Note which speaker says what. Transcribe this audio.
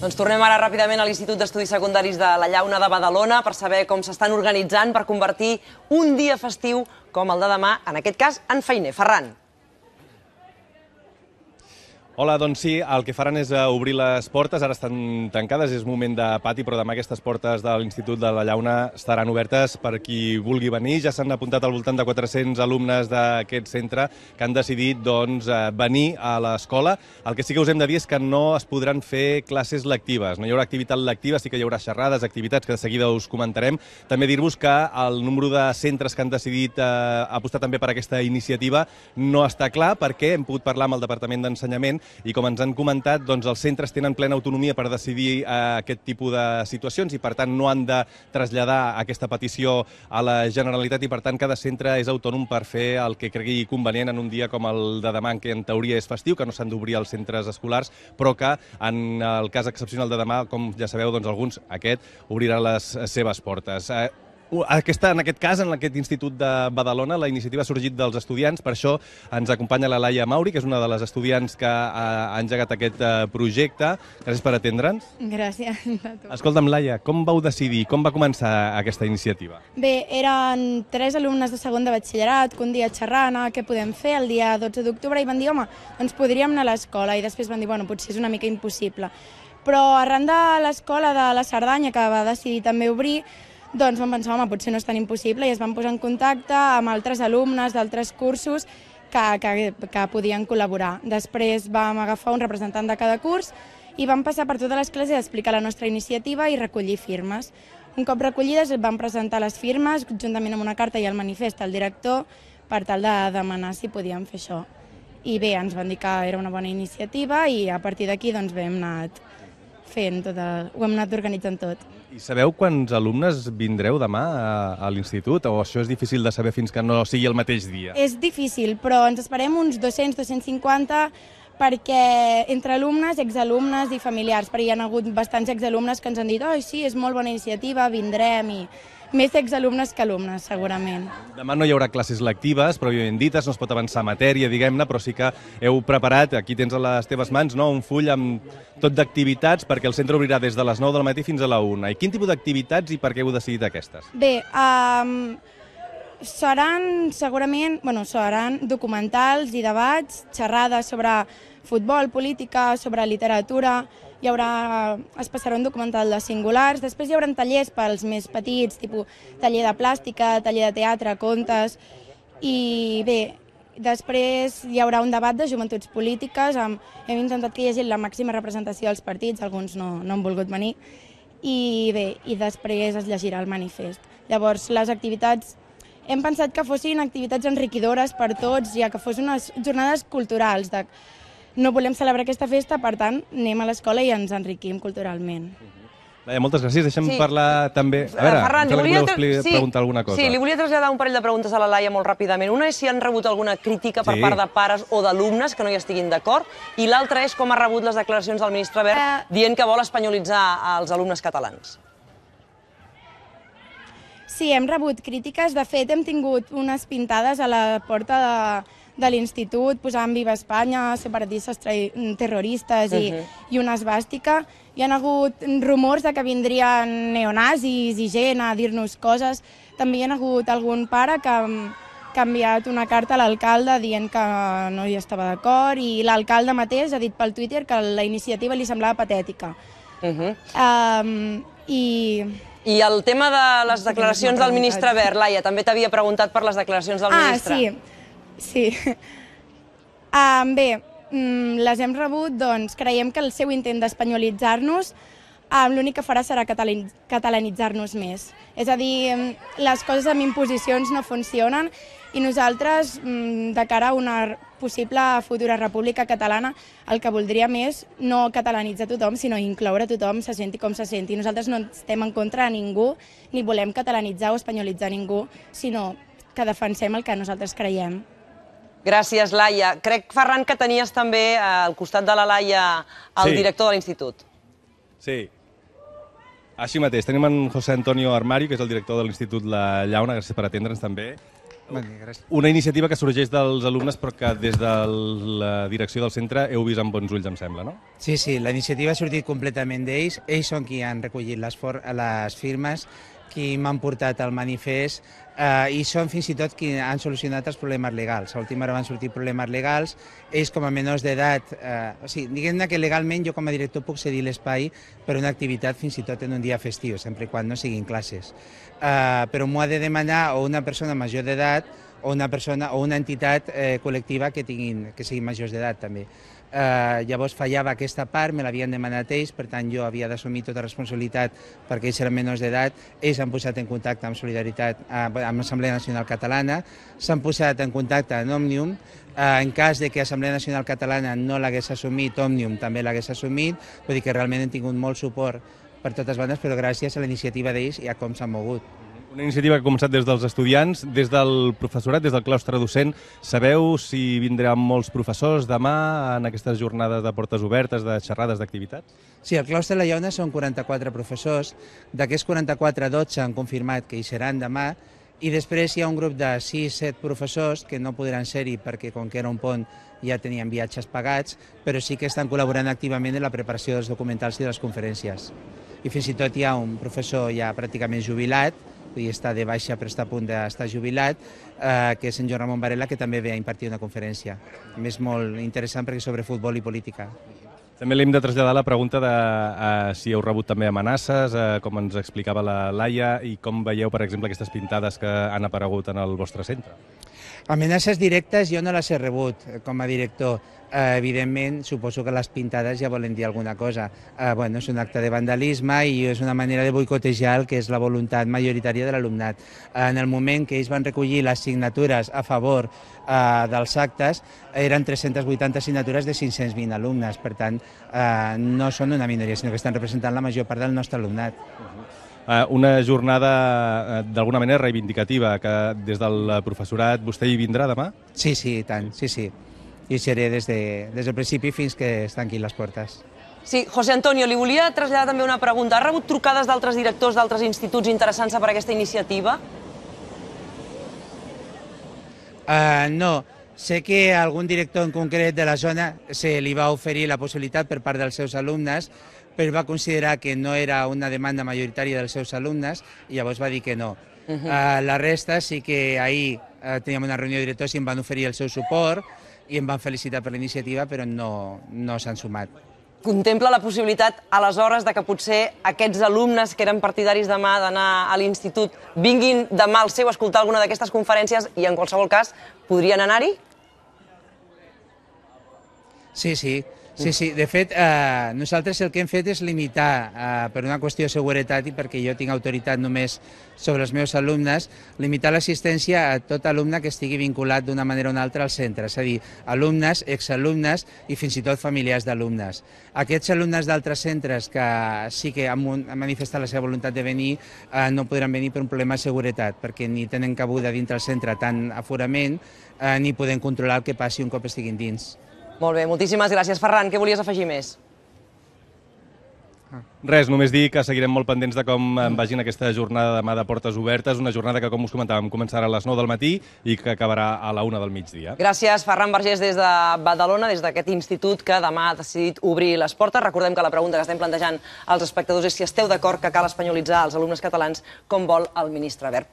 Speaker 1: Doncs tornem ara ràpidament a l'Institut d'Estudis Secundaris de la Llauna de Badalona per saber com s'estan organitzant per convertir un dia festiu com el de demà, en aquest cas, en feiner. Ferran.
Speaker 2: Hola, doncs sí, el que faran és obrir les portes, ara estan tancades, és moment de pati, però demà aquestes portes de l'Institut de la Llauna estaran obertes per qui vulgui venir. Ja s'han apuntat al voltant de 400 alumnes d'aquest centre que han decidit venir a l'escola. El que sí que us hem de dir és que no es podran fer classes lectives, no hi haurà activitat lectiva, sí que hi haurà xerrades, activitats que de seguida us comentarem. També dir-vos que el número de centres que han decidit apostar també per aquesta iniciativa no està clar, perquè hem pogut parlar amb el Departament d'Ensenyament i com ens han comentat, doncs els centres tenen plena autonomia per decidir aquest tipus de situacions i per tant no han de traslladar aquesta petició a la Generalitat i per tant cada centre és autònom per fer el que cregui convenient en un dia com el de demà, que en teoria és festiu, que no s'han d'obrir els centres escolars, però que en el cas excepcional de demà, com ja sabeu, doncs alguns, aquest, obrirà les seves portes. En aquest cas, en aquest Institut de Badalona, la iniciativa ha sorgit dels estudiants, per això ens acompanya la Laia Mauri, que és una de les estudiants que ha engegat aquest projecte. Gràcies per atendre'ns.
Speaker 3: Gràcies a tu.
Speaker 2: Escolta'm, Laia, com vau decidir, com va començar aquesta iniciativa?
Speaker 3: Bé, eren 3 alumnes de segon de batxillerat que un dia xerrant què podem fer el dia 12 d'octubre i van dir, home, doncs podríem anar a l'escola i després van dir, bueno, potser és una mica impossible. Però arran de l'escola de la Cerdanya, que va decidir també obrir, doncs vam pensar, home, potser no és tan impossible i es van posar en contacte amb altres alumnes d'altres cursos que podien col·laborar. Després vam agafar un representant de cada curs i vam passar per totes les classes a explicar la nostra iniciativa i recollir firmes. Un cop recollides vam presentar les firmes juntament amb una carta i el manifest al director per tal de demanar si podíem fer això. I bé, ens van dir que era una bona iniciativa i a partir d'aquí doncs hem anat fent tot, ho hem anat organitzant tot.
Speaker 2: I sabeu quants alumnes vindreu demà a l'institut o això és difícil de saber fins que no sigui el mateix dia?
Speaker 3: És difícil, però ens esperem uns 200-250 perquè entre alumnes, exalumnes i familiars, perquè hi ha hagut bastants exalumnes que ens han dit «Oh, sí, és molt bona iniciativa, vindrem» i més exalumnes que alumnes, segurament.
Speaker 2: Demà no hi haurà classes lectives, pròpiament dites, no es pot avançar matèria, diguem-ne, però sí que heu preparat, aquí tens a les teves mans, un full amb tot d'activitats, perquè el centre obrirà des de les 9 del matí fins a la 1. I quin tipus d'activitats i per què heu decidit aquestes?
Speaker 3: Bé, seran documentals i debats, xerrades sobre futbol, política, sobre literatura, es passarà un documental de singulars, després hi haurà tallers pels més petits, tipus taller de plàstica, taller de teatre, contes, i bé, després hi haurà un debat de joventuts polítiques, hem intentat que hi hagi la màxima representació dels partits, alguns no han volgut venir, i bé, i després es llegirà el manifest. Llavors, les activitats, hem pensat que fossin activitats enriquidores per tots, ja que fossin unes jornades culturals, no volem celebrar aquesta festa, per tant, anem a l'escola i ens enriquim culturalment.
Speaker 2: Laia, moltes gràcies. Deixa'm parlar també... A veure,
Speaker 1: Ferran,
Speaker 2: em voleu preguntar alguna cosa.
Speaker 1: Sí, li volia traslladar un parell de preguntes a la Laia molt ràpidament. Una és si han rebut alguna crítica per part de pares o d'alumnes que no hi estiguin d'acord, i l'altra és com ha rebut les declaracions del ministre Wert dient que vol espanyolitzar els alumnes catalans.
Speaker 3: Sí, hem rebut crítiques. De fet, hem tingut unes pintades a la porta de l'institut posant Viva Espanya, separatistes terroristes i una esvàstica. Hi ha hagut rumors de que vindrien neonazis i gent a dir-nos coses. També hi ha hagut algun pare que ha enviat una carta a l'alcalde dient que no hi estava d'acord i l'alcalde mateix ha dit pel Twitter que la iniciativa li semblava patètica.
Speaker 1: I el tema de les declaracions del ministre Wert, Laia, també t'havia preguntat per les declaracions del ministre.
Speaker 3: Sí. Bé, les hem rebut, doncs creiem que el seu intent d'espanyolitzar-nos l'únic que farà serà catalanitzar-nos més. És a dir, les coses amb imposicions no funcionen i nosaltres, de cara a una possible futura república catalana, el que voldríem és no catalanitzar tothom, sinó incloure tothom, se senti com se senti. Nosaltres no estem en contra de ningú, ni volem catalanitzar o espanyolitzar ningú, sinó que defensem el que nosaltres creiem.
Speaker 1: Gràcies, Laia. Crec, Ferran, que tenies també al costat de la Laia el director de l'institut.
Speaker 2: Sí. Així mateix. Tenim en José Antonio Armario, que és el director de l'Institut La Llauna. Gràcies per atendre'ns també. Una iniciativa que sorgeix dels alumnes però que des de la direcció del centre heu vist amb bons ulls, em sembla, no?
Speaker 4: Sí, sí, la iniciativa ha sortit completament d'ells. Ells són qui han recollit les firmes, qui m'han portat el manifest i són fins i tot qui han solucionat els problemes legals. A última hora van sortir problemes legals. Ells, com a menors d'edat, diguem-ne que legalment jo com a director puc cedir l'espai per una activitat fins i tot en un dia festiu, sempre quan no siguin classes. Però m'ho ha de demanar o una persona major d'edat o una entitat col·lectiva que siguin majors d'edat també. Llavors fallava aquesta part, me l'havien demanat ells, per tant jo havia d'assumir tota responsabilitat perquè ells eren menors d'edat. Ells s'han posat en contacte amb Solidaritat, amb l'Assemblea Nacional Catalana, s'han posat en contacte amb Òmnium. En cas de que Assemblea Nacional Catalana no l'hagués assumit, Òmnium també l'hagués assumit, vull dir que realment hem tingut molt suport per totes bandes, però gràcies a la iniciativa d'ells i a com s'han mogut.
Speaker 2: Una iniciativa que ha començat des dels estudiants, des del professorat, des del claustre docent. Sabeu si vindran molts professors demà en aquestes jornades de portes obertes, de xerrades, d'activitats?
Speaker 4: Sí, al claustre de la Llauna són 44 professors. D'aquests 44, 12 han confirmat que hi seran demà i després hi ha un grup de 6-7 professors que no podran ser-hi perquè, com que era un pont, ja tenien viatges pagats, però sí que estan col·laborant activament en la preparació dels documentals i de les conferències. I fins i tot hi ha un professor ja pràcticament jubilat, i està de baixa però està a punt d'estar jubilat, que és en Joan Ramon Varela, que també ve a impartir una conferència. A més, molt interessant perquè és sobre futbol i política.
Speaker 2: També li hem de traslladar la pregunta de si heu rebut també amenaces, com ens explicava la Laia, i com veieu, per exemple, aquestes pintades que han aparegut en el vostre centre.
Speaker 4: Amenaces directes jo no les he rebut com a director. Evidentment, suposo que les pintades ja volen dir alguna cosa. És un acte de vandalisme i és una manera de boicotejar el que és la voluntat majoritària de l'alumnat. En el moment que ells van recollir les signatures a favor dels actes, eren 380 signatures de 520 alumnes. Per tant, no són una minoria, sinó que estan representant la major part del nostre alumnat.
Speaker 2: Una jornada d'alguna manera reivindicativa, que des del professorat vostè hi vindrà demà?
Speaker 4: Sí, sí, i tant, sí. I seré des del principi fins que es tanquin les portes.
Speaker 1: Sí, José Antonio, li volia traslladar també una pregunta. Ha rebut trucades d'altres directors d'altres instituts interessant-se per aquesta iniciativa?
Speaker 4: No. Sé que a algun director en concret de la zona se li va oferir la possibilitat per part dels seus alumnes, però va considerar que no era una demanda majoritària dels seus alumnes i llavors va dir que no. La resta sí que ahir teníem una reunió de directors i em van oferir el seu suport i em van felicitar per la iniciativa, però no s'han sumat.
Speaker 1: Contempla la possibilitat, aleshores, de que potser aquests alumnes que eren partidaris demà d'anar a l'institut vinguin demà al seu a escoltar alguna d'aquestes conferències i, en qualsevol cas, podrien anar-hi?
Speaker 4: Sí. De fet, nosaltres el que hem fet és limitar, per una qüestió de seguretat i perquè jo tinc autoritat només sobre els meus alumnes, limitar l'assistència a tot alumne que estigui vinculat d'una manera o una altra al centre, és a dir, alumnes, exalumnes i fins i tot familiars d'alumnes. Aquests alumnes d'altres centres que sí que han manifestat la seva voluntat de venir no podran venir per un problema de seguretat, perquè ni tenen cabuda dintre el centre tant aforament ni podem controlar el que passi un cop estiguin dins.
Speaker 1: Molt bé, moltíssimes gràcies. Ferran, què volies afegir més?
Speaker 2: Res, només dir que seguirem molt pendents de com vagin aquesta jornada demà de portes obertes, una jornada que, com us comentàvem, començarà a les 9 del matí i que acabarà a la 1 del migdia.
Speaker 1: Gràcies, Ferran Vergés, des de Badalona, des d'aquest institut que demà ha decidit obrir les portes. Recordem que la pregunta que estem plantejant als espectadors és si esteu d'acord que cal espanyolitzar els alumnes catalans com vol el ministre Wert.